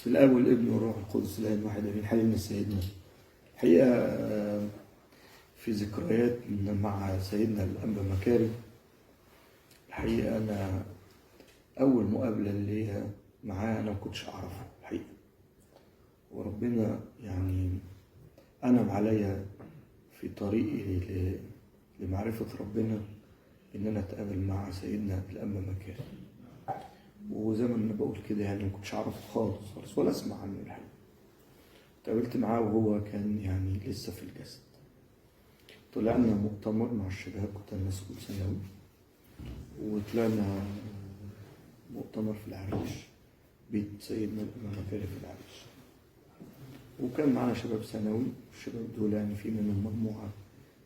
بسم الاب والابن والروح القدس الان واحد امين. حبيبنا سيدنا الحقيقه في ذكريات مع سيدنا الانبا مكاري. الحقيقه انا اول مقابله ليا معاه انا ما كنتش اعرفه الحقيقه، وربنا يعني انعم عليا في طريقي لمعرفه ربنا ان انا اتقابل مع سيدنا الانبا مكاري. وزي ما انا بقول كده يعني ما كنتش اعرفه خالص ولا اسمع عنه الحقيقه. اتقابلت معاه وهو كان يعني لسه في الجسد. طلعنا مؤتمر مع الشباب، كنت انا مسؤول ثانوي، وطلعنا مؤتمر في العريش، بيت سيدنا الانبا مكاري في العريش، وكان معنا شباب ثانوي. الشباب دول يعني في منهم مجموعه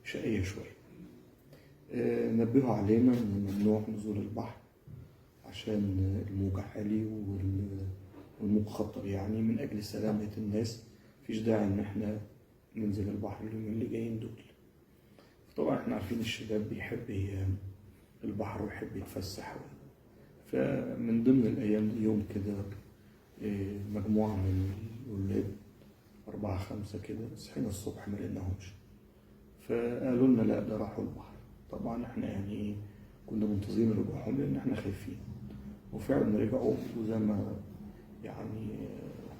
شقيه شويه. نبهوا علينا ان ممنوع نزول البحر عشان الموج عالي والموج خطر، يعني من اجل سلامه الناس مفيش داعي ان احنا ننزل البحر اليومين اللي جايين دول. طبعا احنا عارفين الشباب بيحب البحر ويحب يتفسح، فمن ضمن الايام دي يوم كده مجموعه من الولاد 4-5 كده صحينا الصبح ما لقيناهمش، فقالوا لنا لا ده راحوا البحر. طبعا احنا يعني كنا منتظرين رجوعهم لان احنا خايفين، وفعلا رجعوا. وزي ما يعني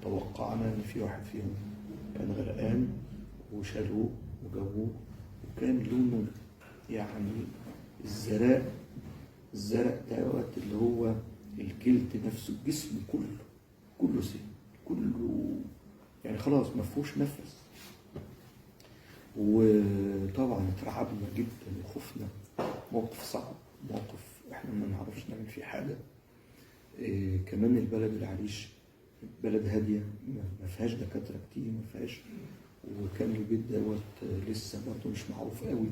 توقعنا ان في واحد فيهم كان غرقان وشالوه وجابوه، وكان لونه يعني الزرق دوت اللي هو الجلد نفسه، الجسم كله سيل، كله يعني خلاص ما فيهوش نفس. وطبعا اترعبنا جدا وخفنا، موقف صعب، موقف احنا ما نعرفش نعمل فيه حاجه. كمان البلد العريش بلد هاديه ما فيهاش دكاتره كتير، ما فيهاش، وكان البيت دوت لسه برضه مش معروف قوي،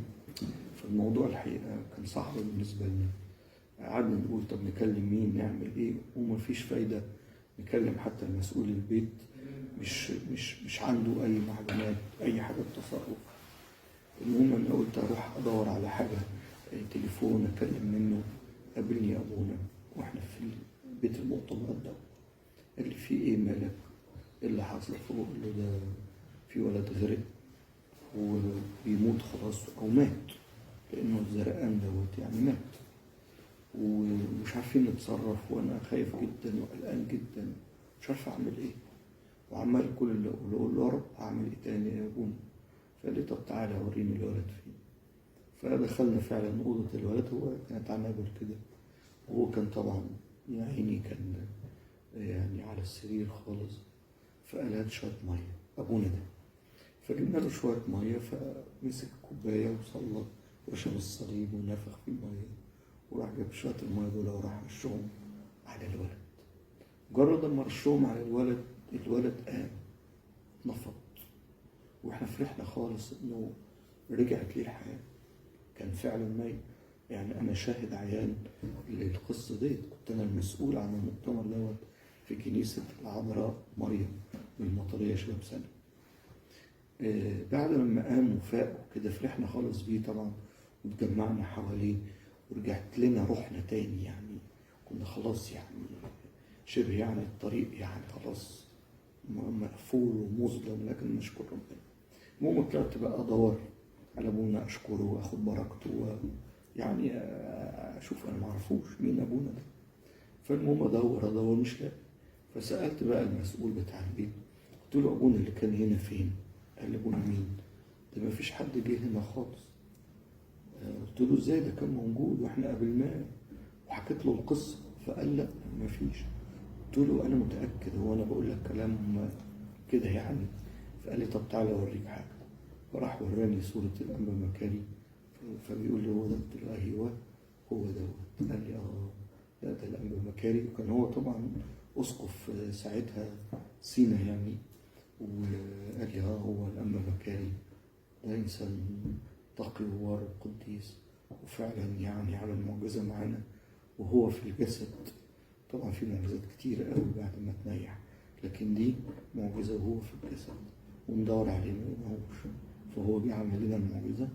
فالموضوع الحقيقه كان صعب بالنسبه لنا. قعدنا نقول طب نكلم مين، نعمل ايه، وما فيش فايده. نكلم حتى المسؤول البيت مش عنده اي معلومات، اي حاجه تصرف. المهم انا قلت اروح ادور على حاجه، تليفون اكلم منه. قابلني ابونا واحنا في بيت المؤتمرات ده، قال لي في ايه مالك، ايه اللي حصل؟ فقول له ده في ولد غرق وبيموت خلاص او مات، لانه الزرقان دوت يعني مات، ومش عارفين نتصرف، وانا خايف جدا وقلقان جدا مش عارف اعمل ايه، وعمال كل اللي اقول له يا رب اعمل ايه تاني يا ابونا. فقال لي طب تعالى وريني الولد فين. فدخلنا فعلا اوضه الولد، هو كانت عنابر كده، وهو كان طبعا يا عيني كان يعني على السرير خالص. فقال هات شويه ميه ابونا ده، فجبنا له شويه ميه، فمسك كوبايه وصلى وشرب الصليب ونفخ في الميه، وراح جاب شويه الميه دول وراح رشهم على الولد. مجرد ما رشهم على الولد قام نفض، واحنا فرحنا خالص انه رجعت ليه الحياه. كان فعلا ميت، يعني انا شاهد عيان للقصه ديت، كنت انا المسؤول عن المؤتمر دوت في كنيسه العذراء مريم من المطريه شباب سنه. بعد لما قام وفاق وكده فرحنا خالص بيه طبعا، واتجمعنا حواليه ورجعت لنا روحنا تاني. يعني كنا خلاص يعني شبه يعني الطريق يعني خلاص مقفول ومظلم، لكن نشكر ربنا. المهم طلعت بقى ادور على ابونا اشكره واخد بركته، يعني اشوف انا معرفوش مين ابونا ده. فالمهم ادور مش لاقي، فسالت بقى المسؤول بتاع البيت، قلت له ابونا اللي كان هنا فين؟ قال لي ابونا مين ده؟ ما فيش حد جه هنا خالص. قلت له ازاي ده كان موجود واحنا قابلناه وحكيت له القصه. فقال لا ما فيش. قلت له انا متاكد وانا بقول لك كلام كده يعني. فقال لي طب تعالى اوريك حاجه. فراح وراني صوره الانبا مكاري، فبيقول لي هو ده؟ قلت له ايوه هو دوت. قال لي لا ده الانبا مكاري. وكان هو طبعا اسقف ساعتها سينا يعني، وقال لي هو الانبا مكاري ده انسان تقي ووار وقديس، وفعلا يعني عمل معجزه معانا وهو في الجسد. طبعا في معجزات كتير قوي بعد ما تنيح، لكن دي معجزه وهو في الجسد وندور عليه ما لقيناهوش. فهو بيعمل لنا المعجزه،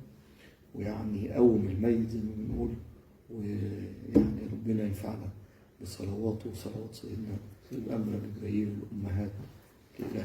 ويعني قوم الميت زي ما بنقول، ويعني ربنا ينفعنا بصلواته وصلوات سيدنا الأنبياء جبرائيل والأمهات لله